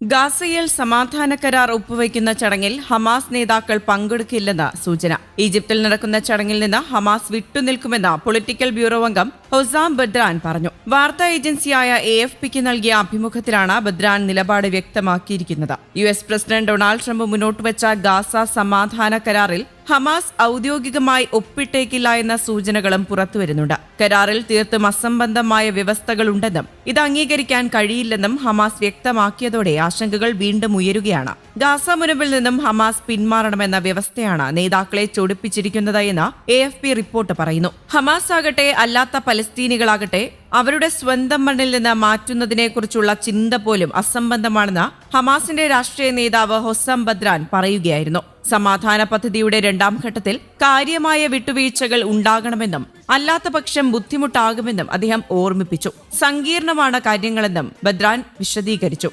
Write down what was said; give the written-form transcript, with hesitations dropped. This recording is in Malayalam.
ഗാസയിൽ സമാധാന കരാർ ഒപ്പുവയ്ക്കുന്ന ചടങ്ങിൽ ഹമാസ് നേതാക്കൾ പങ്കെടുക്കില്ലെന്ന് സൂചന. ഈജിപ്തിൽ നടക്കുന്ന ചടങ്ങിൽ നിന്ന് ഹമാസ് വിട്ടുനിൽക്കുമെന്ന് പൊളിറ്റിക്കൽ ബ്യൂറോ അംഗം ഹൊസാം ബദ്രാൻ പറഞ്ഞു. വാർത്താ ഏജൻസിയായ AFPക്ക് നൽകിയ അഭിമുഖത്തിലാണ് ബദ്രാൻ നിലപാട് വ്യക്തമാക്കിയിരിക്കുന്നത്. US പ്രസിഡന്റ് ഡൊണാൾഡ് ട്രംപ് മുന്നോട്ടുവച്ച ഗാസ സമാധാന കരാറിൽ ഹമാസ് ഔദ്യോഗികമായി ഒപ്പിട്ടേക്കില്ല എന്ന സൂചനകളും പുറത്തുവരുന്നുണ്ട്. കരാറിൽ തീർത്തും അസംബന്ധമായ വ്യവസ്ഥകളുണ്ടെന്നും ഇത് അംഗീകരിക്കാൻ കഴിയില്ലെന്നും ഹമാസ് വ്യക്തമാക്കിയതോടെ ആശങ്കകൾ വീണ്ടും ഉയരുകയാണ്. ഗാസ മുനമ്പിൽ നിന്നും ഹമാസ് പിന്മാറണമെന്ന വ്യവസ്ഥയാണ് നേതാക്കളെ ചൊടിപ്പിച്ചിരിക്കുന്നത് എന്ന് AFP റിപ്പോർട്ട് പറയുന്നു. ഹമാസ് ആകട്ടെ അല്ലാത്ത പലസ്തീനികളാകട്ടെ അവരുടെ സ്വന്തം മണ്ണിൽ നിന്ന് മാറ്റുന്നതിനെക്കുറിച്ചുള്ള ചിന്ത പോലും അസംബന്ധമാണെന്ന് ഹമാസിന്റെ രാഷ്ട്രീയ നേതാവ് ഹൊസാം ബദ്രാൻ പറയുകയായിരുന്നു. സമാധാന പദ്ധതിയുടെ രണ്ടാം ഘട്ടത്തിൽ കാര്യമായ വിട്ടുവീഴ്ചകൾ ഉണ്ടാകണമെന്നും അല്ലാത്ത പക്ഷം ബുദ്ധിമുട്ടാകുമെന്നും അദ്ദേഹം ഓർമ്മിപ്പിച്ചു. സങ്കീർണമാണ് കാര്യങ്ങളെന്നും ബദ്രാൻ വിശദീകരിച്ചു.